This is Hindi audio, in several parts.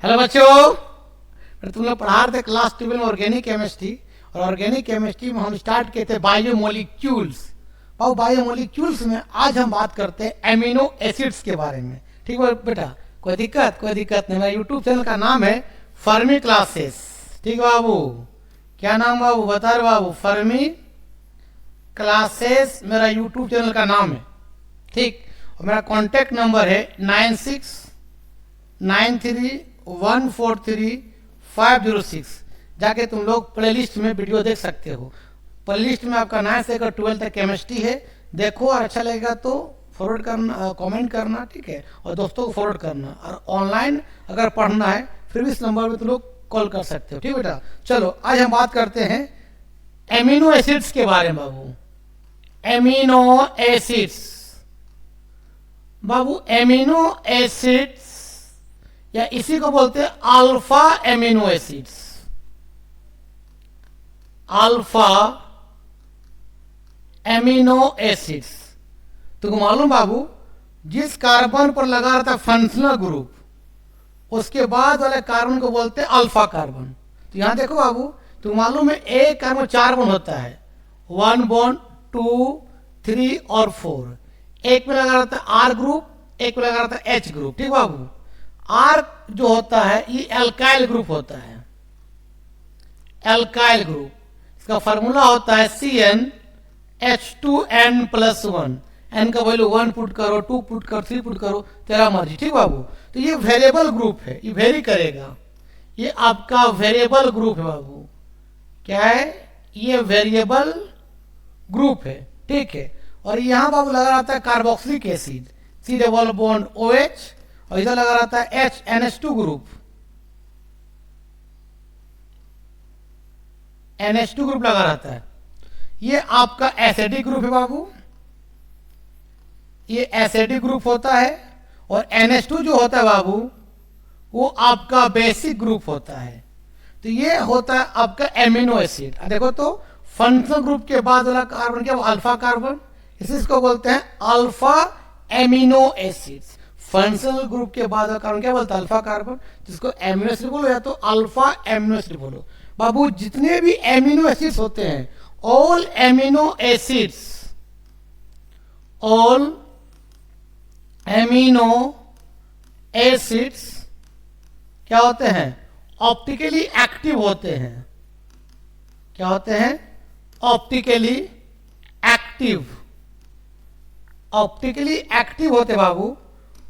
हेलो बच्चों, तुम लोग पढ़ा रहे थे क्लास 12 में ऑर्गेनिक केमिस्ट्री। और ऑर्गेनिक केमिस्ट्री में हम स्टार्ट किए थे बायोमोलिक्यूल्स। बायोमोलिक्यूल्स में आज हम बात करते हैं एमिनो एसिड्स के बारे में। ठीक है बेटा, कोई दिक्कत नहीं। मेरा यूट्यूब चैनल का नाम है फर्मी क्लासेस। ठीक है बाबू, क्या नाम बाबू बता रहे बाबू? फर्मी क्लासेस मेरा यूट्यूब चैनल का नाम है। ठीक, और मेरा कॉन्टेक्ट नंबर है 9693143506। जाके तुम लोग प्लेलिस्ट में वीडियो देख सकते हो। प्लेलिस्ट में आपका 9 से 12 तक केमिस्ट्री है। देखो और अच्छा लगेगा तो फॉरवर्ड करना, कमेंट करना, ठीक है, और दोस्तों को फॉरवर्ड करना। और ऑनलाइन अगर पढ़ना है फिर भी इस नंबर पे तुम लोग कॉल कर सकते हो। ठीक बेटा, चलो आज हम बात करते हैं एमिनो एसिड्स के बारे में बाबू। एमिनो एसिड्स बाबू, एमिनो एसिड्स या इसी को बोलते हैं alpha amino acids. Alpha amino acids तुमको मालूम बाबू, जिस कार्बन पर लगा रहता है फंक्शनल ग्रुप, उसके बाद वाले कार्बन को बोलते हैं अल्फा कार्बन। तो यहां देखो बाबू, तुम मालूम है एक कार्बन 4 बॉन्ड होता है, 1 बॉन्ड 2 3 और 4। एक में लगा रहता है आर ग्रुप, एक में लगा रहता है एच ग्रुप। ठीक बाबू, आर जो होता है ये एल्काइल ग्रुप होता है। एल्काइल ग्रुप, इसका फार्मूला होता है CnH2n+1। एन का वैल्यू 1 पुट करो, 2 पुट करो, 3 पुट करो, तेरा मर्जी। ठीक बाबू, तो ये वेरिएबल ग्रुप है, ये वेरी करेगा। ये आपका वेरिएबल ग्रुप है बाबू। क्या है ये? वेरिएबल ग्रुप है। ठीक है, और यहां बाबू लगा रहता है carboxylic acid, C double bond OH, और इधर लगा रहता है NH2 ग्रुप। NH2 ग्रुप लगा रहता है। ये आपका एसिडिक ग्रुप है बाबू, ये एसिडिक ग्रुप होता है। और NH2 जो होता है बाबू वो आपका बेसिक ग्रुप होता है। तो ये होता है आपका एमिनो एसिड। देखो तो फंक्शनल ग्रुप के बाद वाला कार्बन क्या? Alpha carbon. इसको बोलते हैं alpha amino acids. Functional group के बाद वाला कार्बन क्या बोलता है? अल्फा कार्बन, जिसको एमिनो एसिड बोलो या तो अल्फा एमिनो एसिड बोलो। बाबू जितने भी एमिनो एसिड्स होते हैं, all amino acids, all amino acids क्या होते हैं? ऑप्टिकली एक्टिव होते हैं। क्या होते हैं? Optically active. ऑप्टिकली एक्टिव होते बाबू,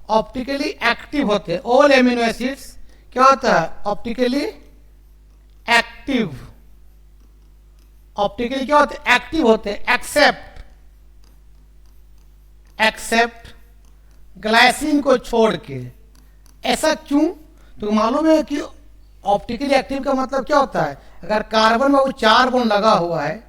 ऑप्टिकली एक्टिव होते। ऑल एमिनो एसिड्स क्या होता है? Optically active. ऑप्टिकली क्या होते? एक्टिव होते, एक्सेप्ट ग्लाइसिन को छोड़ के। ऐसा क्यों? तो मालूम है कि ऑप्टिकली एक्टिव का मतलब क्या होता है? अगर कार्बन में वो 4 बॉन्ड लगा हुआ है,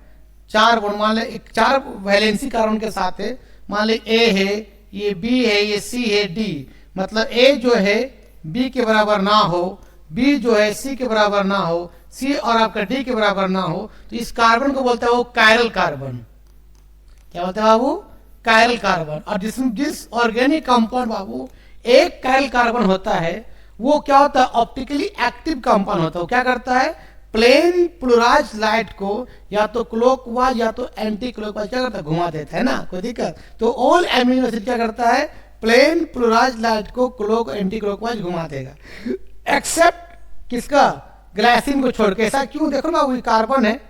4 बॉन्ड, मान ले 4 वैलेंसी कार्बन के साथ है, मान ले A है, ये B है, ये C है, D, मतलब A जो है B के बराबर ना हो, B जो है C के बराबर ना हो, C और आपका D के बराबर ना हो, तो इस कार्बन को बोलता है वो कायरल कार्बन। क्या होता है बाबू? Chiral carbon. और जिस ऑर्गेनिक कंपाउंड बाबू एक कायरल कार्बन होता है, वो क्या होता है? ऑप्टिकली एक्टिव कंपाउंड होता है। वो क्या करता है? प्लेन पोलराइज लाइट को या तो क्लॉकवाइज या तो एंटी क्लॉकवाइज क्या करता है? घुमा देता है ना, कोई दिक्कत? तो ऑल एमिनो एसिड क्या करता है? प्लेन पोलराइज लाइट को एंटी क्लॉकवाइज घुमा देगा, एक्सेप्ट किसका? ग्लाइसिन को छोड़ के। ऐसा क्यों? देखो ना, वो कार्बन है,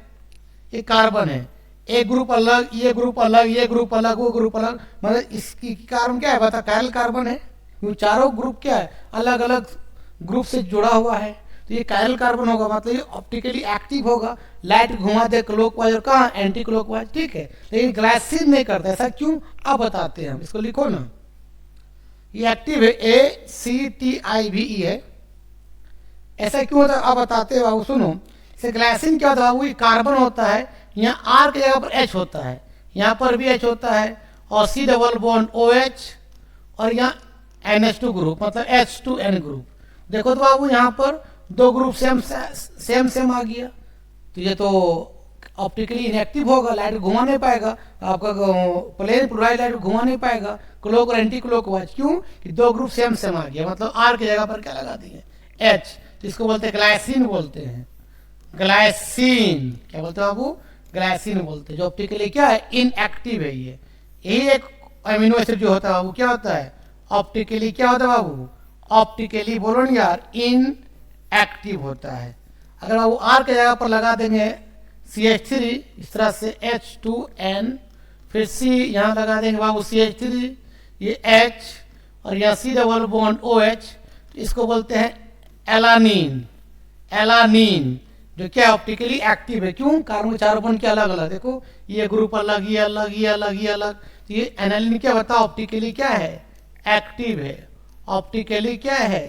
ये कार्बन है, एक ग्रुप अलग, ये ग्रुप अलग, ये ग्रुप अलग, वो ग्रुप अलग, मतलब इसकी कार्बन क्या है? बता, कायरल कार्बन है। चारों ग्रुप क्या है? अलग अलग ग्रुप से जुड़ा हुआ है, तो ये कायरल कार्बन होगा, मतलब ये ऑप्टिकली एक्टिव होगा, लाइट घुमा दे क्लॉकवाइज और कहाँ? Anti clockwise. ठीक है, लेकिन ग्लाइसिन नहीं करता। ऐसा क्यों? अब बताते हैं हम, इसको लिखो ना। ये एक्टिव है, ACTIVE है। ऐसा क्यों होता है अब बताते हैं बाबू, सुनो। इसे ग्लाइसिन क्या होता है बाबू? ये कार्बन होता है, यहाँ R की जगह पर H होता है, यहाँ पर भी H होता है, और C डबल बॉन्ड OH, और यहाँ NH2 ग्रुप, मतलब H2N ग्रुप। देखो तो बाबू यहाँ पर 2 ग्रुप सेम आ गया, तो ये तो ऑप्टिकली इनएक्टिव होगा, लाइट घुमा नहीं पाएगा, आपका प्लेन पोलराइज लाइट घुमा नहीं पाएगा, क्लॉक और एंटी क्लॉक वाइज। क्यों? कि 2 ग्रुप सेम आ गया, मतलब R की जगह पर क्या लगा दिए? एच, तो इसको बोलते हैं ग्लाइसिन बोलते हैं, ग्लाइसिन। क्या बोलते हैं बाबू? ग्लाइसिन बोलते हैं। जो ऑप्टिकली क्या है? इनएक्टिव है। ये यही एक अमीनो एसिड जो होता है बाबू, क्या होता है? ऑप्टिकली क्या होता है बाबू? ऑप्टिकली बोलो नहीं यार, इनएक्टिव होता है। अगर बाबू आर के जगह पर लगा देंगे CH3 इस तरह से H2N, फिर C यहाँ लगा देंगे बाबू CH3, ये H, और यहाँ C डबल बॉन्ड OH, तो इसको बोलते हैं एलानीन। एलानीन जो क्या ऑप्टिकली एक्टिव है। क्यों? कार्बन 4 बॉन्ड के अलग अलग, देखो ये ग्रुप अलग, ये अलग, ये अलग, ये अलग, तो ये एनालिन क्या बता? ऑप्टिकली क्या है? एक्टिव है। ऑप्टिकली क्या है?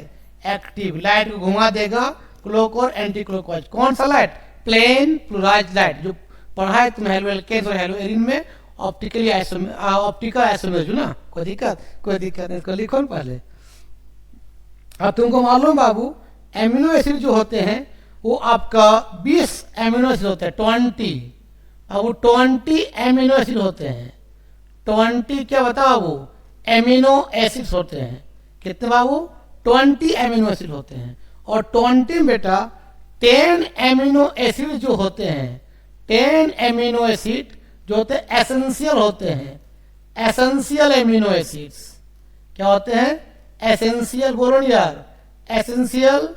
एक्टिव। लाइट को घुमा देगा क्लोक और एंटी क्लॉकवाइज। कौन सा लाइट? प्लेन पोलराइज्ड लाइट, जो पढ़ा है तुम हेलो एल्केन्स और हेलो एरिन में, ऑप्टिकली ऑप्टिकल आइसोमेर ना। कोई दिक्कत? कोई दिक्कत नहीं, इसको लिखो ना पहले। अब तुमको मालूम बाबू, एमिनो एसिड जो होते हैं वो आपका 20 एमिनो एसिड होते हैं, 20। अब वो 20 एमिनो एसिड होते हैं। 20 क्या बताओ? वो एमिनो एसिड्स होते हैं। कितने बाबू? 20 एमिनो एसिड होते हैं। और 20 बेटा 10 एमिनो एसिड जो होते हैं, 10 एमिनो एसिड जो होते हैं एसेंशियल होते हैं। एसेंशियल एमिनो एसिड्स क्या होते हैं? एसेंशियल बोलो नहीं यार, एसेंशियल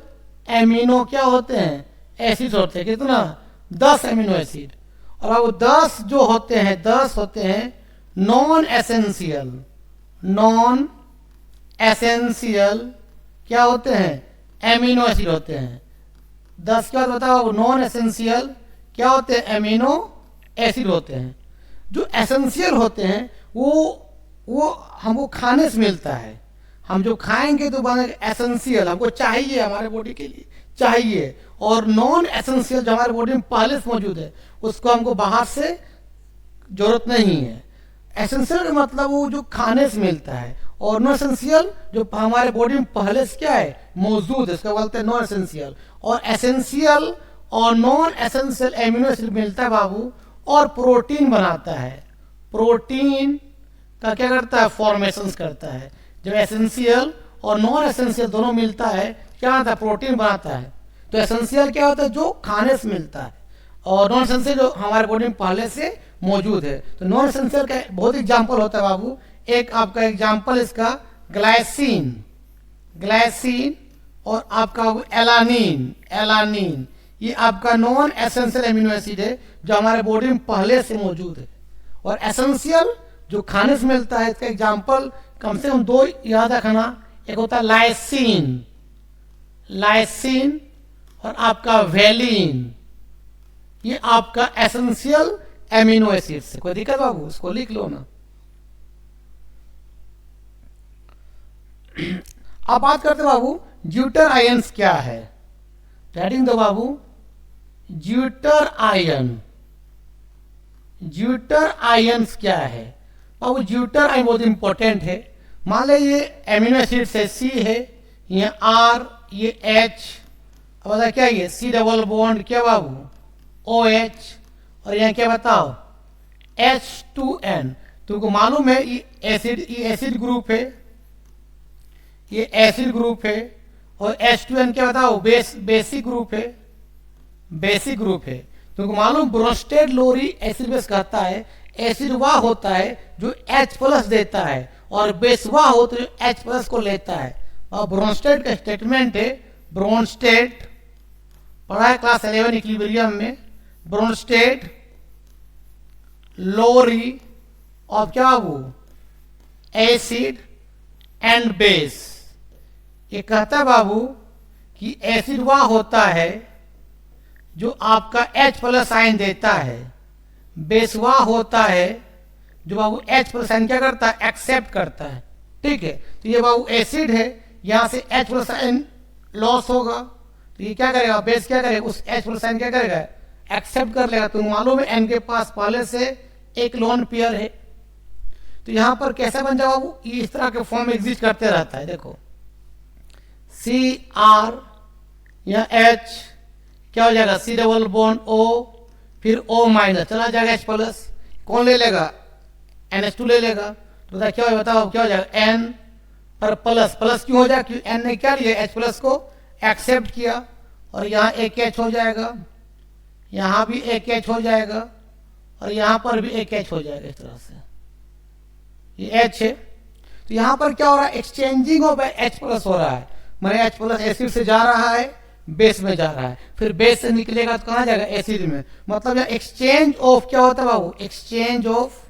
एमिनो क्या होते हैं? एसिड होते हैं। कितना? 10 एमिनो एसिड। और अब 10 जो होते हैं, 10 होते हैं नॉन एसेंशियल। नॉन एसेंशियल क्या होते हैं? एमिनो एसिड होते हैं। 10 क्या बताओ? नॉन एसेंशियल क्या होते हैं? एमिनो एसिड होते हैं। जो एसेंशियल होते हैं वो हमको खाने से मिलता है। हम जो खाएंगे तो बनेगा एसेंशियल, हमको चाहिए, हमारे बॉडी के लिए चाहिए। और नॉन एसेंशियल जो हमारे बॉडी में पहले से मौजूद है, उसको हमको बाहर से जरूरत नहीं है। एसेंशियल का मतलब वो जो खाने से मिलता है, और नॉन एसेंशियल जो हमारे बॉडी में पहले से क्या है? मौजूद है, इसका बोलते हैं नॉन एसेंशियल। और एसेंशियल और नॉन एसेंशियल एमिनो एसिड मिलता है बाबू, और प्रोटीन बनाता है। प्रोटीन का क्या करता है? फॉर्मेशन करता है। जब एसेंशियल और नॉन एसेंशियल दोनों मिलता है, क्या होता है? प्रोटीन बनाता है। तो एसेंशियल क्या होता है? जो खाने से मिलता है, और नॉन एसेंशियल जो हमारे बॉडी में पहले से मौजूद है। तो नॉन एसेंशियल का बहुत एग्जाम्पल होता है बाबू। एक आपका एग्जाम्पल इसका ग्लाइसिन, ग्लाइसिन, और आपका एलानीन। एलानीन ये आपका नॉन एसेंशियल एमिनो एसिड है जो हमारे बॉडी में पहले से मौजूद है। और एसेंशियल जो खाने से मिलता है, इसका एग्जाम्पल कम से कम 2 याद रखना। एक होता है लाइसिन, लाइसिन, और आपका वेलिन। ये आपका एसेंशियल एमिनो एसिड से। कोई दिक्कत बाबू? उसको लिख लो ना। अब बात करते बाबू ज्यूटर आयंस क्या है। हेडिंग दो बाबू, ज्यूटर आयन। ज्यूटर आयंस क्या है बाबू? ज्यूटर आयन बहुत इंपॉर्टेंट है। मान ले ये एमिनो एसिड से C है, ये R, ये H, अब बता क्या ये C डबल बॉन्ड क्या बाबू? OH, और यहाँ क्या बताओ? H2N। तुमको मालूम है ये एसिड ग्रुप है, ये एसिड ग्रुप है। और H2N क्या बताओ? बेसिक ग्रुप है, बेसिक ग्रुप है। तुमको मालूम ब्रोंस्टेड लोरी एसिड बेस कहता है। एसिड वह होता है जो H+ देता है, और बेस वह होता है जो H+ को लेता है। और ब्रोंस्टेड का स्टेटमेंट है, ब्रोंस्टेड पढ़ा है क्लास 11 इक्विलिब्रियम में। ब्रोंस्टेड लोरी ऑफ क्या वो? Acid and base. ये कहता है बाबू कि एसिड वह होता है जो आपका H+ साइन देता है, बेस वह होता है जो बाबू H+ साइन क्या करता है? एक्सेप्ट करता है। ठीक है, तो ये बाबू एसिड है, यहां से H+ साइन लॉस होगा, तो ये क्या करेगा? बेस क्या करेगा? उस H+ साइन क्या करेगा? एक्सेप्ट कर लेगा। तो मालूम है N के पास पहले से एक लोन पेयर है। तो यहां पर कैसा बन जाएगा बाबू? ये इस तरह के फॉर्म में एग्जिस्ट करते रहता है। देखो CR या H क्या हो जाएगा? C डबल बॉन्ड O, फिर O- चला जाएगा H+, कौन ले लेगा? NH2 ले लेगा। तो क्या हो बताओ? क्या हो जाएगा? N पर प्लस। प्लस क्यों हो जाएगा? क्योंकि N ने क्या लिया? H+ को एक्सेप्ट किया और यहाँ एक एच हो जाएगा, यहाँ भी एक एच हो जाएगा और यहाँ पर भी एक एच हो जाएगा। इस तरह से ये एच है, तो यहाँ पर क्या हो रहा है, एक्सचेंजिंग ऑफ एच प्लस हो रहा है, मैंने एच प्लस एसिड से जा रहा है बेस में जा रहा है, फिर बेस से निकलेगा तो कहाँ जाएगा, एसिड में। मतलब यहाँ एक्सचेंज ऑफ क्या होता है बाबू, एक्सचेंज ऑफ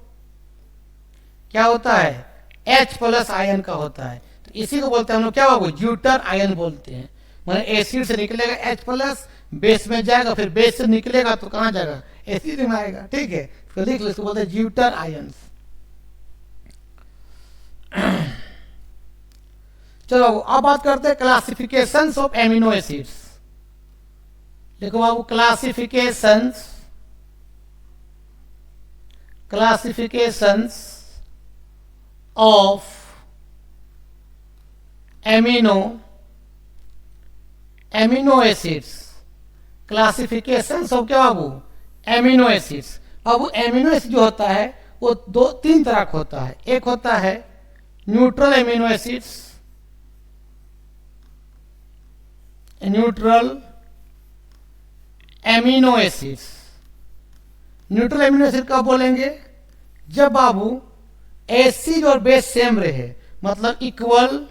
क्या होता है, H प्लस आयन का होता है। तो इसी को बोलते हैं हम लोग क्या बाबू, ज्यूटर आयन बोलते हैं। मैंने एसिड से निकलेगा H प्लस, बेस में जाएगा, फिर बेस से निकलेगा तो कहाँ जाएगा, एसिड में आएगा। ठीक है, फिर लिख लो, इसको बोलते हैं ज्यूटर आयन। चलो बाबू अब बात करते हैं क्लासिफिकेशंस ऑफ एमिनो एसिड्स। देखो बाबू, classifications of amino acids, classifications of क्या बाबू, एमिनो एसिड्स। बाबू एमिनो एसिड जो होता है वो तीन तरह का होता है। एक होता है neutral amino acids, neutral amino acids. Neutral amino acid कब बोलेंगे, जब बाबू एसिड और बेस सेम रहे, मतलब इक्वल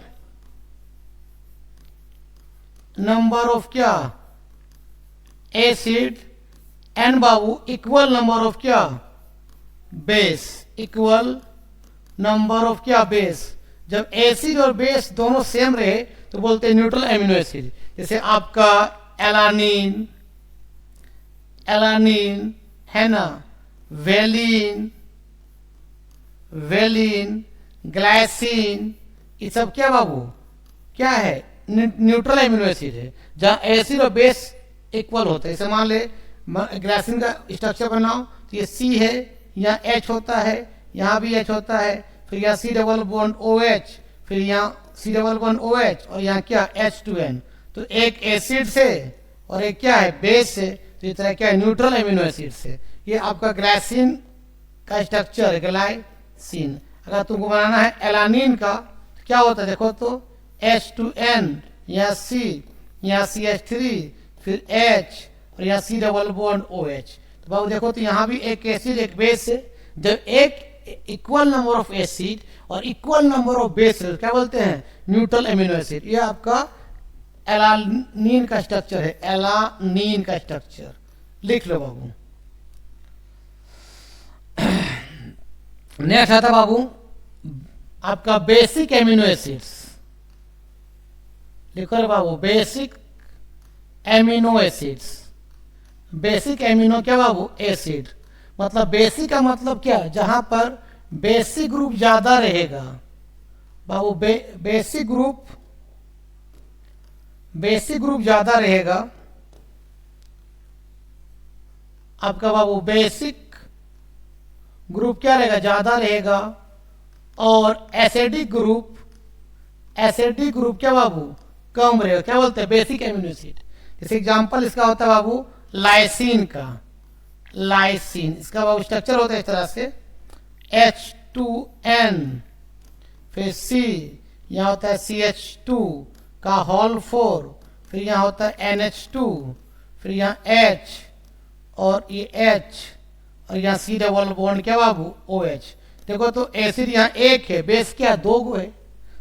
नंबर ऑफ क्या, acid and Babu equal number of क्या, बेस, इक्वल नंबर ऑफ क्या, बेस। जब एसिड और बेस दोनों सेम रहे तो बोलते हैं न्यूट्रल एमिनो एसिड। जैसे आपका एलानीन है ना, वेलिन, ग्लाइसिन, ये सब क्या बाबू, क्या है, न्यूट्रल एमिनो एसिड है, जहां एसिड और बेस इक्वल होते हैं। जैसे मान ले ग्लाइसिन का स्ट्रक्चर बनाओ तो ये C है, यहाँ H होता है, यहाँ भी H होता है, फिर यहाँ C डबल बॉन्ड OH, फिर यहाँ C डबल बॉन्ड OH और यहाँ क्या H2N। तो एक एसिड से और एक क्या है, बेस से, तो इस तरह क्या है, न्यूट्रल एमिनो एसिड से। ये आपका ग्लाइसिन का स्ट्रक्चर है, ग्लाइसिन। अगर तुमको बनाना है एलानीन का तो क्या होता है, देखो तो H2N, यहाँ C, यहाँ CH3, फिर H और यहाँ C डबल बॉन्ड OH। तो बाबू देखो तो यहाँ भी एक एसिड एक बेस है। जब एक इक्वल नंबर ऑफ एसिड और इक्वल नंबर ऑफ बेस क्या बोलते हैं, न्यूट्रल एमिनो एसिड। ये आपका एलानीन का स्ट्रक्चर है, एलानीन का स्ट्रक्चर लिख लो बाबू। नेक्स्ट आता बाबू आपका बेसिक एमिनो एसिड्स, लिखो रे बाबू, basic amino acids. Basic amino क्या बाबू, एसिड। मतलब बेसिक का मतलब क्या, जहां पर बेसिक ग्रुप ज्यादा रहेगा बाबू, बेसिक ग्रुप ज्यादा रहेगा आपका बाबू, बेसिक ग्रुप क्या रहेगा, ज्यादा रहेगा। और एसिडिक ग्रुप क्या बाबू, कम रहेगा। क्या बोलते हैं, बेसिक एमिनो एसिड। जैसे एग्जांपल इसका होता है बाबू लाइसिन का, लाइसिन इसका बाबू स्ट्रक्चर होता है इस तरह से, H2N, फिर C, यहाँ होता है CH2 का होल 4, फिर यहाँ होता है NH2, फिर यहाँ H और ये H और यहाँ C डबल बॉन्ड क्या बाबू, OH। देखो तो एसिड यहाँ एक है, बेस क्या दो गो है,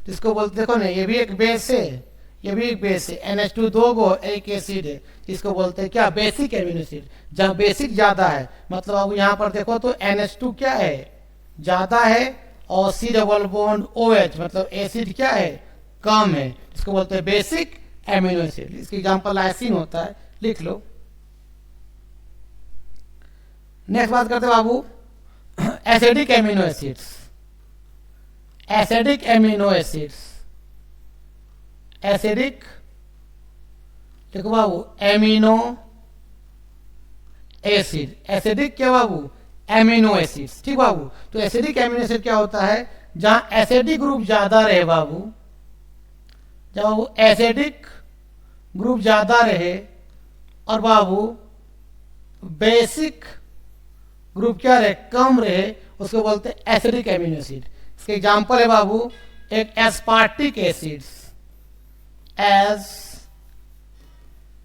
जिसको बोलते देखो ना, ये भी एक बेस है, ये भी एक बेस है, NH2 दो गो, एक एसिड है, जिसको बोलते हैं क्या, बेसिक एमिनो एसिड। जहाँ बेसिक ज्यादा है, मतलब अब यहाँ पर देखो तो NH2 क्या है, ज्यादा है, और C डबल बॉन्ड OH मतलब एसिड क्या है, कम है, इसको बोलते हैं बेसिक एमिनो एसिड। इसकी एग्जांपल लाइसिन होता है, लिख लो। नेक्स्ट बात करते बाबू acidic amino acids. Acidic amino acids, acidic देखो बाबू एमिनो एसिड, एसिडिक क्या बाबू, एमिनो एसिड्स। ठीक बाबू, तो एसिडिक एमिनो एसिड क्या होता है, जहां एसिडिक ग्रुप ज्यादा रहे बाबू, जब बाबू एसिडिक ग्रुप ज्यादा रहे और बाबू बेसिक ग्रुप क्या रहे, कम रहे, उसको बोलते हैं एसिडिक एमिनो एसिड। इसके एग्जांपल है बाबू एक एस्पार्टिक एसिड्स,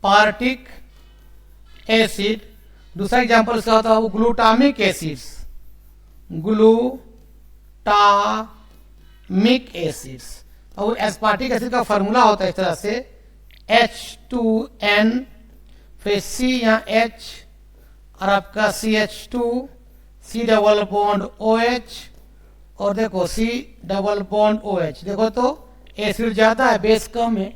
पार्टिक एसिड। दूसरा एग्जांपल इसका होता है वो ग्लूटामिक एसिड्स, ग्लूटामिक एसिड्स। और एस्पार्टिक एसिड का फार्मूला होता है इस तरह से H2N, फिर C यहाँ H और आपका CH2, C double bond OH और देखो C डबल बॉन्ड OH। देखो तो एसिड ज़्यादा है, बेस कम है।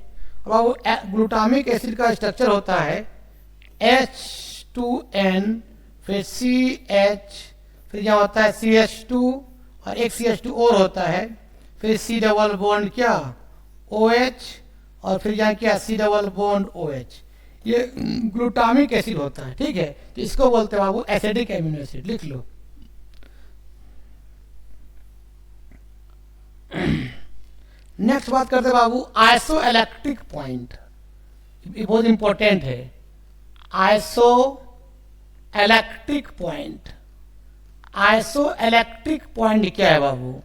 और वो ग्लूटामिक एसिड का स्ट्रक्चर होता है H2N, फिर CH, फिर यहाँ होता है CH2 और एक CH2 और होता है, फिर C डबल बॉन्ड क्या OH और फिर यहाँ क्या C डबल बॉन्ड OH। ये ग्लूटामिक एसिड होता है, ठीक है। तो इसको बोलते हैं बाबू एसिडिक एमिनो एसिड, लिख लो। नेक्स्ट बात करते हैं बाबू आइसो इलेक्ट्रिक पॉइंट, ये बहुत इंपॉर्टेंट है। Iso electric point, iso electric point क्या है बाबू?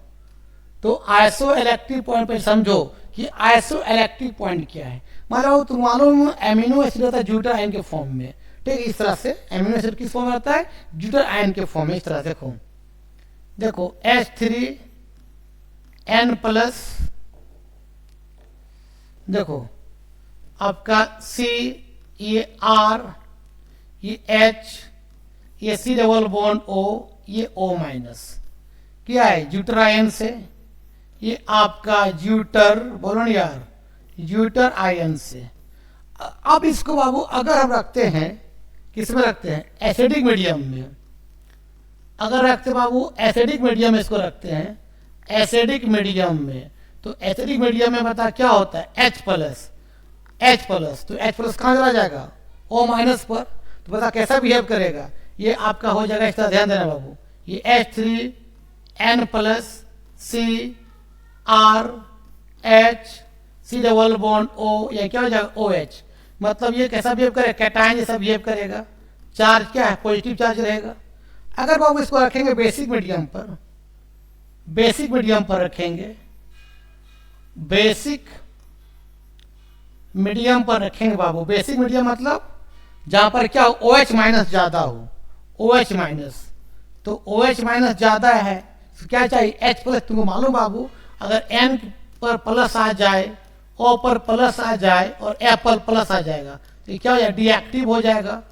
तो आइसो इलेक्ट्रिक पॉइंट पे समझो कि आइसो इलेक्ट्रिक पॉइंट क्या है। मतलब तुम मालूम एमिनो एसिड होता है ज्यूटर आयन के फॉर्म में, ठीक है। इस तरह से एमिनो एसिड किस फॉर्म में रहता है? ज्यूटर आयन के फॉर्म में। इस तरह देखो, देखो H3N प्लस, देखो आपका C, ये R, ये H, ये C डबल बॉन्ड O, ये O माइनस। क्या है? ज्यूटर आयन से। ये आपका ज्यूटर, बोलो ना यार, ज्यूटर आयन से। अब इसको बाबू अगर हम रखते हैं, किस में रखते हैं? एसिडिक मीडियम में। अगर रखते बाबू एसिडिक मीडियम में, इसको रखते हैं एसिडिक मीडियम में, तो एसिडिक मीडियम में बता क्या होता है? H plus, H plus. तो H प्लस कहाँ चला जाएगा? O माइनस पर। तो बता कैसा बिहेव करेगा? ये आपका हो जाएगा, इस तरह ध्यान देना बाबू, ये H3N plus C R H C double bond O, ये क्या हो जाएगा? OH। मतलब ये कैसा बिहेव करेगा? कैटायन जैसा बिहेव करेगा। चार्ज क्या है? पॉजिटिव चार्ज रहेगा। अगर बाबू इसको रखेंगे बेसिक मीडियम पर, बेसिक मीडियम पर रखेंगे, बेसिक मीडियम पर रखेंगे बाबू। बेसिक मीडियम मतलब जहां पर क्या हो? OH माइनस ज्यादा हो, OH माइनस। तो OH माइनस ज्यादा है तो क्या चाहिए? H plus. तुमको मालूम बाबू, अगर N पर प्लस आ जाए, O पर प्लस आ जाए और F पर प्लस आ जाएगा तो क्या हो जाएगा? डीएक्टिव हो जाएगा,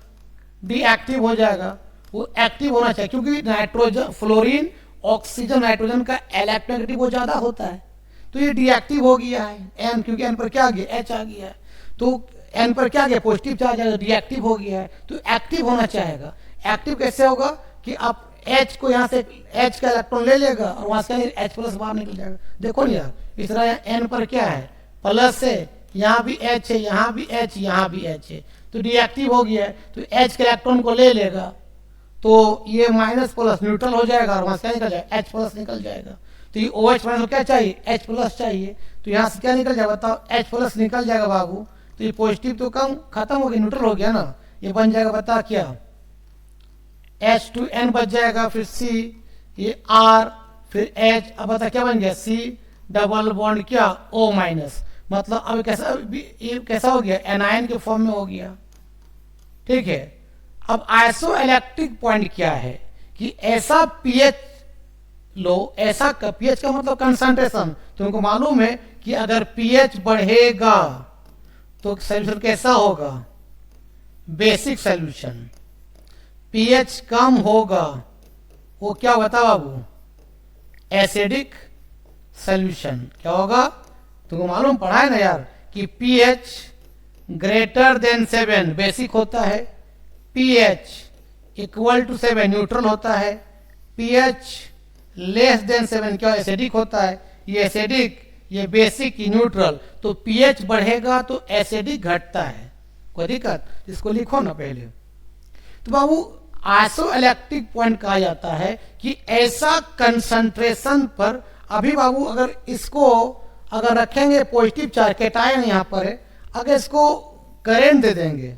डीएक्टिव हो जाएगा। वो एक्टिव होना चाहिए क्योंकि नाइट्रोजन, फ्लोरीन, ऑक्सीजन, नाइट्रोजन का इलेक्ट्रोनेगेटिव बहुत ज्यादा होता है। तो ये डीएक्टिव हो गया है N, क्योंकि N पर क्या आ गया? H आ गया है। तो N पर क्या आ गया? पॉजिटिव चार्ज आएगा, डीएक्टिव हो गया है। तो एक्टिव होना चाहेगा। एक्टिव कैसे होगा कि आप H को यहाँ से H का इलेक्ट्रॉन ले लेगा और वहां से H प्लस बाहर निकल जाएगा। देखो ना यार, इस तरह N पर क्या है? प्लस है, यहाँ भी H है, यहाँ भी H, यहाँ भी H है, तो डीएक्टिव हो गया है। तो H के इलेक्ट्रॉन को ले लेगा तो ये माइनस प्लस न्यूट्रल हो जाएगा और वहां से क्या निकल जाएगा? H प्लस निकल जाएगा। तो ये OH माइनस क्या चाहिए? H प्लस चाहिए। तो यहाँ से क्या निकल जाएगा? बताओ, H प्लस निकल जाएगा बाबू। तो ये पॉजिटिव तो कम खत्म हो गया, न्यूट्रल हो गया ना। ये बन जाएगा, बता क्या? H2N बच जाएगा, फिर C, ये R, फिर H। अब बता क्या बन गया? C डबल बॉन्ड क्या? O minus. मतलब अब कैसा, ये कैसा हो गया? एनायन के फॉर्म में हो गया, ठीक है। अब आइसो इलेक्ट्रिक पॉइंट क्या है कि ऐसा पीएच लो, ऐसा पीएच का मतलब कंसंट्रेशन। तुमको मालूम है कि अगर पीएच बढ़ेगा तो सॉल्यूशन कैसा होगा? Basic solution. पीएच कम होगा वो क्या बता बाबू? Acidic solution. क्या होगा? तुमको मालूम पढ़ा है ना यार कि पीएच ग्रेटर देन 7 बेसिक होता है, pH इक्वल टू 7 न्यूट्रल होता है, pH लेस देन 7 क्या एसिडिक होता है। ये एसिडिक, ये बेसिक, ये न्यूट्रल। तो pH बढ़ेगा तो एसिडिक घटता है। कोई दिक्कत? इसको लिखो ना पहले। तो बाबू आइसो इलेक्ट्रिक पॉइंट कहा जाता है कि ऐसा कंसंट्रेशन पर, अभी बाबू अगर इसको अगर रखेंगे पॉजिटिव चार्ज, कैटायन यहाँ पर है, अगर इसको करंट दे देंगे,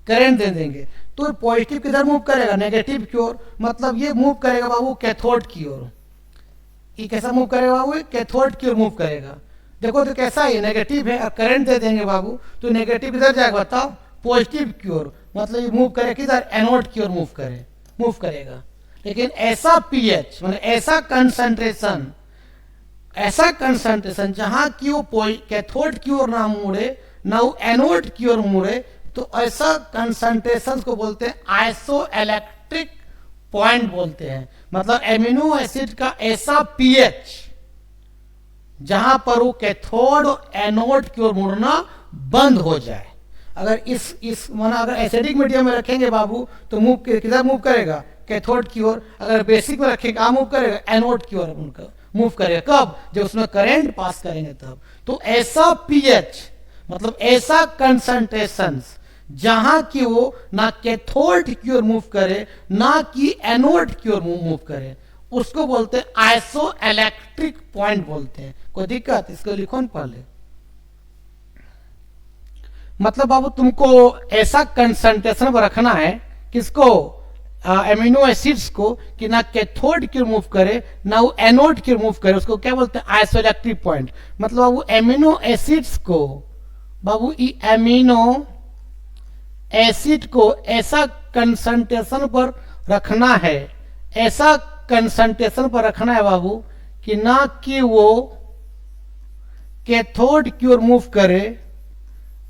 करंट दे देंगे तो पॉजिटिव किधर मूव करेगा? नेगेटिव की ओर। मतलब ये मूव करेगा बाबू कैथोड की ओर। ये कैसा मूव करेगा बाबू? कैथोड की ओर मूव करेगा। देखो तो कैसा है? नेगेटिव है और करंट दे देंगे बाबू तो नेगेटिव किधर जाएगा? बताओ, पॉजिटिव की ओर, मतलब ये मूव करे किधर, एनोड की ओर मूव करेगा। लेकिन ऐसा पीएच मतलब ऐसा कंसंट्रेशन जहां की वो कैथोड की ओर ना मुड़े ना वो एनोड की ओर मुड़े, तो ऐसा कंसंट्रेशन को बोलते हैं आइसो इलेक्ट्रिक पॉइंट बोलते हैं। मतलब एमिनो एसिड का ऐसा पीएच जहां पर वो कैथोड और एनोड की ओर मुड़ना बंद हो जाए। अगर इस माना अगर एसिडिक मीडियम में रखेंगे बाबू तो मूव किधर मूव करेगा, कैथोड की ओर। अगर बेसिक में रखेंगे कहाँ मूव करेगा, एनोड की ओर मूव करेगा। कब, जब उसमें करंट पास करेंगे तब। तो ऐसा पीएच मतलब ऐसा कंसंट्रेशन जहां की वो ना कैथोड की ओर मूव करे ना कि एनोड की ओर मूव करे, उसको बोलते हैं आइसो इलेक्ट्रिक पॉइंट बोलते हैं। कोई दिक्कत, इसको लिखो न पहले। मतलब बाबू तुमको ऐसा कंसंट्रेशन पर रखना है, किसको, एमिनो एसिड्स को, कि ना कैथोड की ओर मूव करे ना वो एनोड की ओर मूव करे, उसको क्या बोलते हैं आइसो इलेक्ट्रिक पॉइंट। मतलब बाबू एमिनो एसिड्स को, बाबू एमिनो एसिड को ऐसा कंसंट्रेशन पर रखना है, ऐसा कंसंट्रेशन पर रखना है बाबू कि ना कि वो कैथोड की ओर मूव करे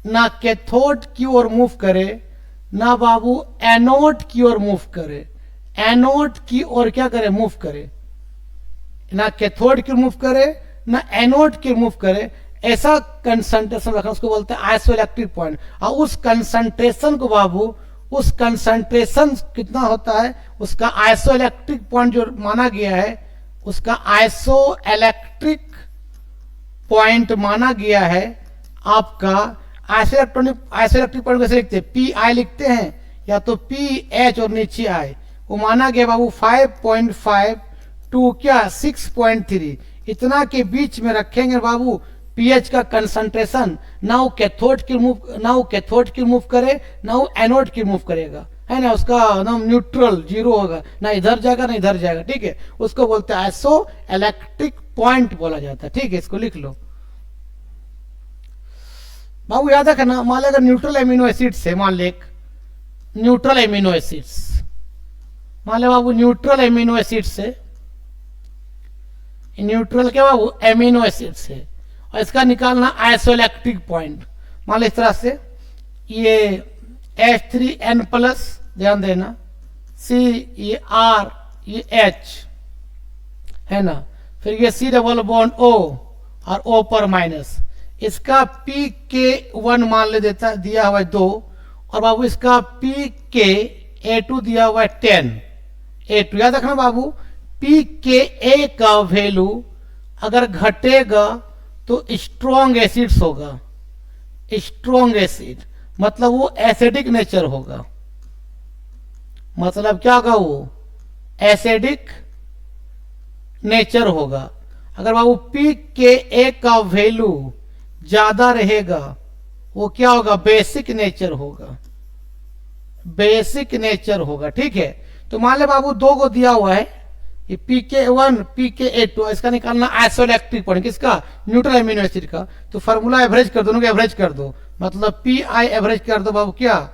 ना कैथोड की ओर मूव करे ना बाबू एनोड की ओर मूव करे, एनोड की ओर क्या करे, मूव करे, ना कैथोड की ओर मूव करे ना एनोड की ओर मूव करे, ऐसा कंसंट्रेशन रखना, उसको बोलते हैं आइसो इलेक्ट्रिक पॉइंट। और उस कंसंट्रेशन को बाबू, उस कंसंट्रेशन कितना होता है, उसका आइसो इलेक्ट्रिक पॉइंट जो माना गया है, उसका आइसो इलेक्ट्रिक पॉइंट माना गया है आपका। आइसो इलेक्ट्रिक पॉइंट कैसे लिखते हैं, पी आई लिखते हैं या तो पी एच और नीचे आई। वो माना गया बाबू 5.5 टू क्या 6.3, इतना के बीच में रखेंगे बाबू पीएच का कंसंट्रेशन। ना वो कैथोड की मूव करे ना वो एनोड की मूव करेगा, है ना, उसका नाम न्यूट्रल जीरो होगा, ना इधर जाएगा ना इधर जाएगा, ठीक है। उसको बोलते हैं आइसो इलेक्ट्रिक पॉइंट बोला जाता है, ठीक है। इसको लिख लो बाबू, याद रखना। मान लो अगर न्यूट्रल एमिनो एसिड्स है, मान ले न्यूट्रल एमिनो एसिड्स, मान लो बाबू न्यूट्रल एमिनो एसिड्स है, न्यूट्रल क्या बाबू एमिनो एसिड्स है, और इसका निकालना आइसो इलेक्ट्रिक पॉइंट। मान लो इस तरह से ये H3N+, ध्यान देना, C ये R ये H है ना, फिर ये C डबल बॉन्ड O और O पर माइनस, इसका pK1 मान ले देता दिया हुआ है 2, और बाबू इसका pKa2 दिया हुआ है 10 A2। याद रखना बाबू, pKa का वैल्यू अगर घटेगा तो स्ट्रॉन्ग एसिड्स होगा, स्ट्रॉन्ग एसिड मतलब वो एसिडिक नेचर होगा। मतलब क्या होगा, वो एसिडिक नेचर होगा। अगर बाबू pKa का वैल्यू ज्यादा रहेगा वो क्या होगा, बेसिक नेचर होगा, बेसिक नेचर होगा, ठीक है। तो मान ले बाबू दो को दिया हुआ है, ये pK1 pKa2, इसका निकालना आइसो इलेक्ट्रिक पॉइंट किसका, न्यूट्रल एमिनो एसिड का। तो फार्मूला एवरेज कर दो, दोनों को एवरेज कर दो, मतलब pI एवरेज कर दो बाबू, क्या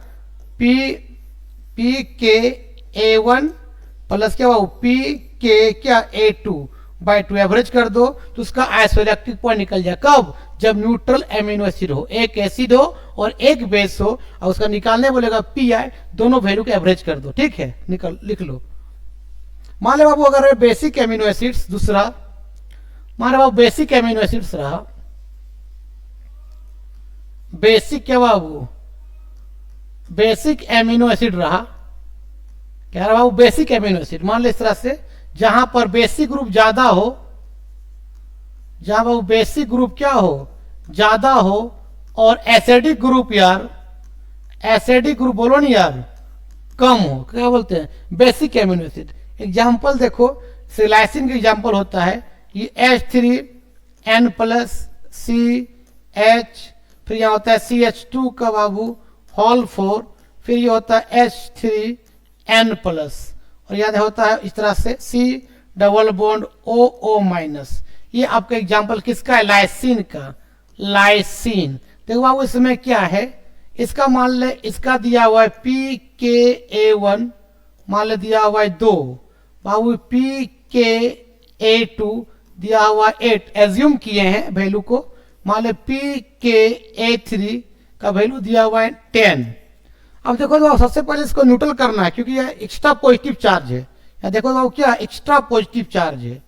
pKa1 प्लस क्या बाबू pK क्या A2 बाई 2 एवरेज कर दो, तो उसका आइसो इलेक्ट्रिक पॉइंट निकल जाए। कब, जब न्यूट्रल एमिनो एसिड हो, एक एसिड हो और एक बेस हो, और उसका निकालने बोलेगा pI, दोनों वैल्यू को एवरेज कर दो, ठीक है। लिख लो। मान ले बाबू अगर बेसिक एमिनो एसिड्स दूसरा, मान ले बाबू बेसिक एमिनो एसिड्स रहा, बेसिक क्या बाबू, बेसिक एमिनो एसिड रहा, क्या रहा बाबू, बेसिक एमिनो एसिड। मान ले इस तरह से, जहां पर बेसिक ग्रुप ज्यादा हो, जहां बाबू बेसिक ग्रुप क्या हो, ज्यादा हो, और एसिडिक ग्रुप यार, एसिडिक ग्रुप बोलो नहीं यार, कम हो, क्या बोलते हैं, बेसिक एमिनो एसिड। एग्जाम्पल देखो, सिलाइसिन का एग्जाम्पल होता है ये H3N+CH, फिर यहाँ होता है CH2 का बाबू होल 4, फिर ये होता है H3N+, और याद होता है इस तरह से C डबल बॉन्ड OO-। ये आपका एग्जाम्पल किसका है, लाइसिन का, लाइसिन। देखो बाबू इसमें क्या है, इसका मान ले, इसका दिया हुआ है PKA1, मान ले दिया हुआ है 2, बाबू PKA2 दिया हुआ 8, एज्यूम किए हैं वैल्यू को, मान ले PKA3 का वैल्यू दिया हुआ है 10। अब देखो तो सबसे पहले इसको न्यूट्रल करना है, क्योंकि यह एक्स्ट्रा पॉजिटिव चार्ज है। यहाँ देखो बाबू क्या एक्स्ट्रा पॉजिटिव चार्ज है,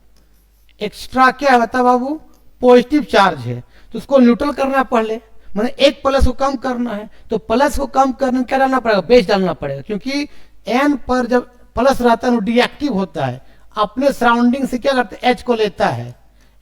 एक्स्ट्रा क्या है बता बाबू, पॉजिटिव चार्ज है, तो उसको न्यूट्रल करना है पहले, मैंने एक प्लस को कम करना है, तो प्लस को कम करने में क्या डालना पड़ेगा, बेस डालना पड़ेगा, क्योंकि एन पर जब प्लस रहता है वो डीएक्टिव होता है, अपने सराउंडिंग से क्या करता है, एच को लेता है,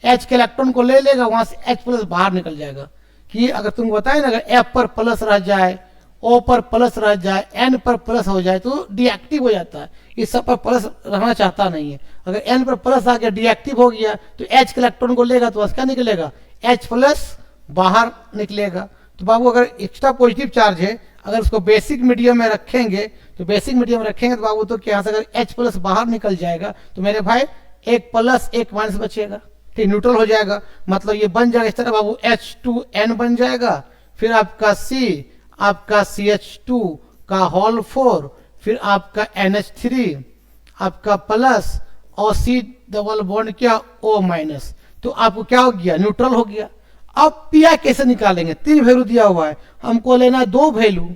एच के इलेक्ट्रॉन को ले लेगा, वहां से एच प्लस बाहर निकल जाएगा। कि अगर तुमको बताए ना, अगर एफ पर प्लस रह जाए, ओ पर प्लस रह जाए, एन पर प्लस हो जाए तो डीएक्टिव हो जाता है, इस सब पर प्लस रहना चाहता नहीं है। अगर एन पर प्लस आ गया, डीएक्टिव हो गया, तो एच के इलेक्ट्रॉन को लेगा तो क्या निकलेगा, एच प्लस बाहर निकलेगा। तो बाबू अगर एक्स्ट्रा पॉजिटिव चार्ज है, अगर उसको बेसिक मीडियम में रखेंगे, तो बेसिक मीडियम में रखेंगे तो बाबू तो क्या से अगर एच प्लस बाहर निकल जाएगा तो मेरे भाई एक प्लस एक माइनस बचेगा, ठीक, न्यूट्रल हो जाएगा। मतलब ये बन जाएगा इस तरह बाबू, H2N बन जाएगा, फिर आपका C, आपका CH2 का होल 4, फिर आपका NH3 आपका प्लस, और C डबल बॉन्ड क्या, O माइनस, तो आपको क्या हो गया, न्यूट्रल हो गया। अब पीआई कैसे निकालेंगे, 3 वैल्यू दिया हुआ है, हमको लेना है 2 वैल्यू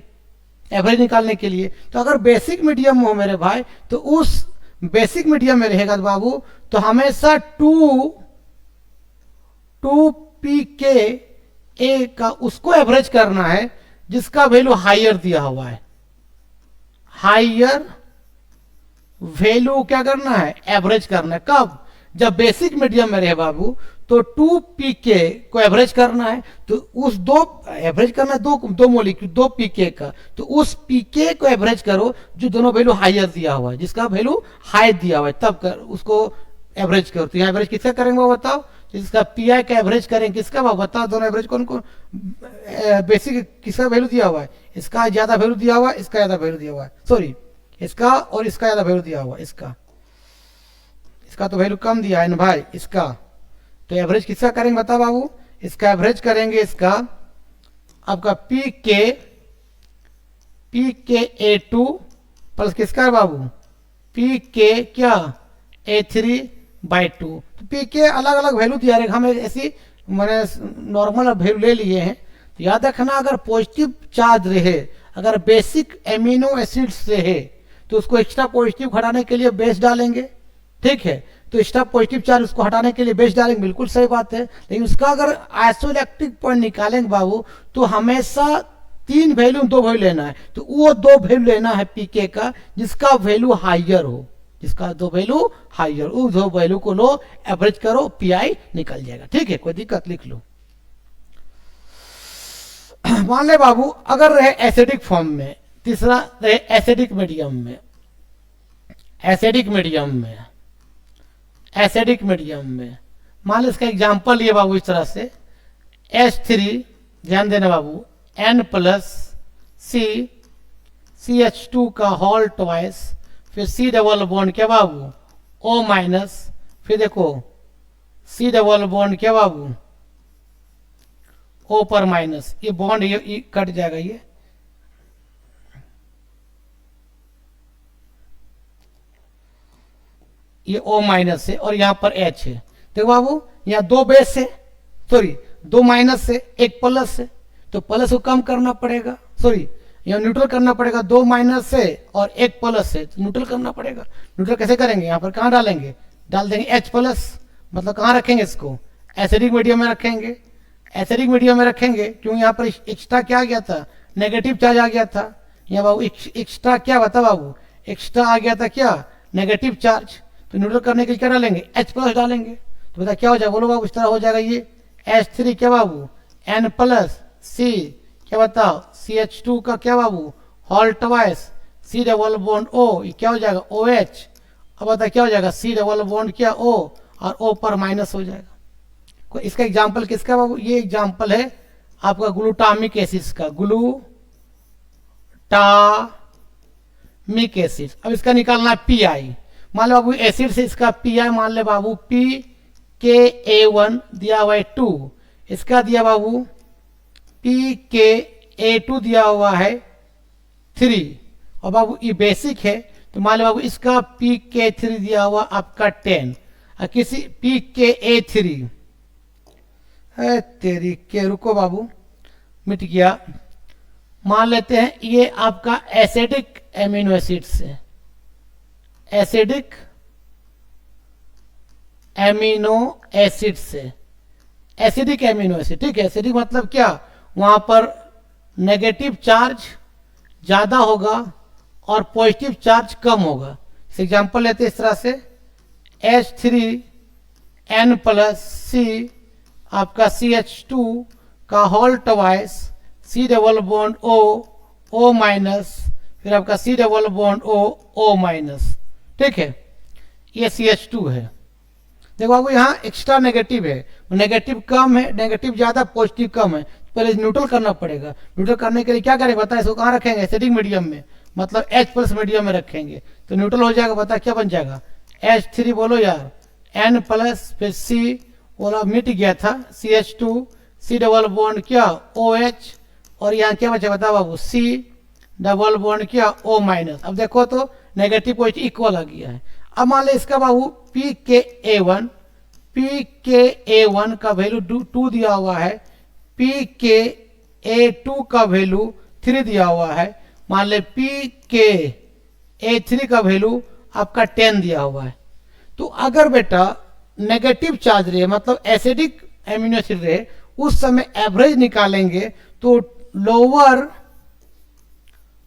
एवरेज निकालने के लिए। तो अगर बेसिक मीडियम हो मेरे भाई, तो उस बेसिक मीडियम में रहेगा बाबू, तो हमेशा 2pKa का उसको एवरेज करना है जिसका वैल्यू हायर दिया हुआ है, हायर वैल्यू क्या करना है, एवरेज करना है। कब, जब बेसिक मीडियम में रहे बाबू, तो 2pK को एवरेज करना है, तो उस एवरेज करना है दो मोलिक्यूल 2pK का, तो उस pK को एवरेज करो जो दोनों वैल्यू हायर दिया हुआ है, जिसका वैल्यू हाई दिया हुआ है, तब उसको एवरेज करो। तो यहाँ एवरेज किसका करेंगे वो बताओ, जिसका पीआई का एवरेज करेंगे किसका, वो बताओ दोनों एवरेज कौन कौन, बेसिक किसका वैल्यू दिया हुआ है, इसका ज्यादा वैल्यू दिया हुआ है, इसका ज्यादा वैल्यू दिया हुआ है, सॉरी इसका और इसका ज्यादा वैल्यू दिया हुआ है, इसका तो वैल्यू कम दिया है ना भाई इसका। तो एवरेज किसका करेंगे बताओ बाबू, इसका एवरेज करेंगे, इसका आपका PKA2 प्लस किसका बाबू, PK क्या A3/2। तो PK अलग अलग वैल्यू दिया रहेगा, हमें ऐसी मैंने नॉर्मल वैल्यू ले लिए हैं। तो याद रखना, अगर पॉजिटिव चार्ज रहे, अगर बेसिक एमिनो एसिड्स रहे, तो उसको एक्स्ट्रा पॉजिटिव हटाने के लिए बेस डालेंगे, ठीक है, तो एक्स्ट्रा पॉजिटिव चार्ज उसको हटाने के लिए बेस डालेंगे, बिल्कुल सही बात है। लेकिन उसका अगर आइसोइलेक्ट्रिक पॉइंट निकालेंगे बाबू, तो हमेशा 3 वैल्यू 2 वैल्यू लेना है, तो वो 2 वैल्यू लेना है पीके का जिसका वैल्यू हाइयर हो, जिसका 2 वैल्यू हाइयर, उस 2 वैल्यू को लो, एवरेज करो, पीआई निकल जाएगा, ठीक है, कोई दिक्कत, लिख लो। मान ले बाबू अगर रहे एसिडिक फॉर्म में, तीसरा रहे एसिडिक मीडियम में, एसिडिक मीडियम में मान लो इसका एग्जाम्पल ये बाबू इस तरह से, H3 ध्यान देना बाबू, N प्लस CH2 का होल ट्वाइस, फिर C डबल बॉन्ड क्या बाबू, O माइनस, फिर देखो C डबल बॉन्ड क्या बाबू, O पर माइनस, ये बॉन्ड ये कट जाएगा, ये O माइनस है और यहां पर H है। देखो बाबू यहाँ 2 बेस है, सॉरी 2 माइनस है, 1 प्लस है, तो प्लस को कम करना पड़ेगा, सॉरी यहाँ न्यूट्रल करना पड़ेगा, 2 माइनस है और 1 प्लस है, तो न्यूट्रल करना पड़ेगा। न्यूट्रल कैसे करेंगे, यहाँ पर कहाँ डालेंगे, डाल देंगे H प्लस, मतलब कहाँ रखेंगे इसको, एसिडिक मीडियम में रखेंगे, एसिडिक मीडियम में रखेंगे, क्योंकि यहाँ पर एक्स्ट्रा क्या आ गया था, नेगेटिव चार्ज आ गया था। यहाँ बाबू एक्स्ट्रा क्या बता बाबू, एक्स्ट्रा आ गया था क्या, नेगेटिव चार्ज, तो न्यूट्रल करने के लिए क्या डालेंगे, H प्लस डालेंगे, तो बता क्या हो जाएगा, बोलो बाबू इस तरह हो जाएगा, ये H3 क्या बाबू, N प्लस C क्या बताओ, CH2 का क्या बाबू, whole twice, C double bond O, ये क्या हो जाएगा OH, अब बता क्या हो जाएगा, C डबल बॉन्ड क्या O, और O पर माइनस हो जाएगा। इसका एग्जाम्पल किसका बाबू, ये एग्जाम्पल है आपका ग्लूटामिक एसिड का, ग्लूटामिक एसिड। अब इसका निकालना है पीआई, मान लो बाबू एसिड से इसका पीआई मान ले बाबू PKA1 दिया हुआ है 2, इसका दिया बाबू PKA A2 दिया हुआ है 3, और बाबू ये बेसिक है, तो मान लो बाबू इसका pK3 दिया हुआ आपका 10, और किसी pKa3 है तेरी के, रुको बाबू मिट गया। मान लेते हैं ये आपका एसिडिक एमिनो एसिड्स है, एसिडिक एमिनो एसिड से, एसिडिक एमिनो एसिड, ठीक है। एसिडिक मतलब क्या, वहां पर नेगेटिव चार्ज ज्यादा होगा और पॉजिटिव चार्ज कम होगा। इस एग्जांपल लेते हैं इस तरह से H3N प्लस सी आपका CH2 का whole twice, C double bond O minus, फिर आपका C double bond O minus, ठीक है। ये CH2 है। देखो आपको यहाँ एक्स्ट्रा नेगेटिव है, नेगेटिव कम है, नेगेटिव ज्यादा, पॉजिटिव कम है, पहले न्यूट्रल करना पड़ेगा। न्यूट्रल करने के लिए क्या करेंगे बता, इसको कहाँ रखेंगे, एसिडिक मीडियम में, मतलब H प्लस मीडियम में रखेंगे तो न्यूट्रल हो जाएगा। बता क्या बन जाएगा, H3 बोलो यार, N प्लस फिर C बोला मिट गया था, CH2 C डबल बॉन्ड क्या OH, और यहाँ क्या बचा बता बाबू, C डबल बॉन्ड क्या O माइनस। अब देखो तो नेगेटिव पॉजिटिव इक्वल आ गया है। अब मान लो इसका बाबू pKa1 का वैल्यू 2 दिया हुआ है, pKa2 का वैल्यू 3 दिया हुआ है, मान ले pKa3 का वैल्यू आपका 10 दिया हुआ है। तो अगर बेटा नेगेटिव चार्ज रहे, मतलब एसिडिक एमिनो एसिड रहे, उस समय एवरेज निकालेंगे तो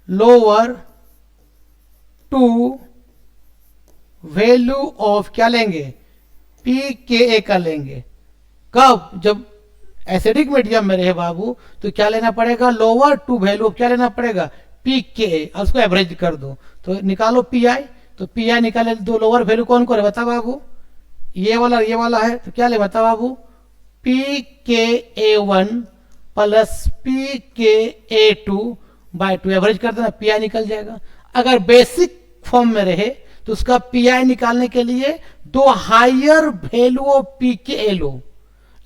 लोअर टू वैल्यू ऑफ क्या लेंगे, pKa का लेंगे। कब, जब एसिडिक मीडियम में रहे बाबू तो क्या लेना पड़ेगा, लोअर टू वैल्यू ऑफ क्या लेना पड़ेगा, pKa, और उसको एवरेज कर दो तो निकालो pi, तो pi निकाले दो लोअर वैल्यू कौन कौन है बता बाबू, ये वाला है, तो क्या ले बता बाबू, pKa1 plus pKa2 bye 2, average कर देना, pi निकल जाएगा। अगर बेसिक फॉर्म में रहे तो उसका pi निकालने के लिए दो हायर वैल्यू ऑफ pKa लो,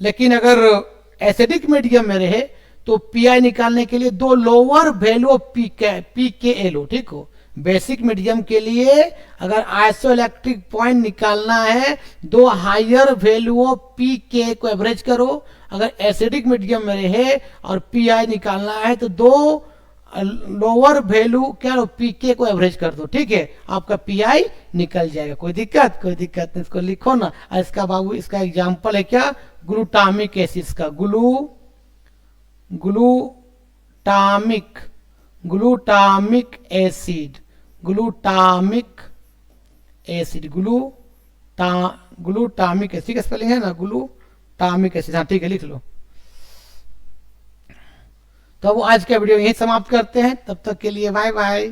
लेकिन अगर एसिडिक मीडियम में रहे तो pi निकालने के लिए दो लोअर वैल्यू ऑफ pKa लो, ठीक हो। बेसिक मीडियम के लिए अगर आइसोइलेक्ट्रिक पॉइंट निकालना है, दो हायर वैल्यू ऑफ pKa को एवरेज करो। अगर एसिडिक मीडियम में रहे और pi निकालना है तो दो लोअर वैल्यू क्या लो, pK को एवरेज कर दो, ठीक है, आपका pi निकल जाएगा। कोई दिक्कत नहीं, इसको लिखो ना। इसका बाबू इसका एग्जांपल है क्या, ग्लूटामिक एसिड का, ग्लूटामिक एसिड, ग्लूटामिक एसिड का स्पेलिंग है ना, ग्लूटामिक एसिड, हाँ ठीक है लिख लो। तो अब आज का वीडियो यहीं समाप्त करते हैं, तब तक के लिए बाय बाय।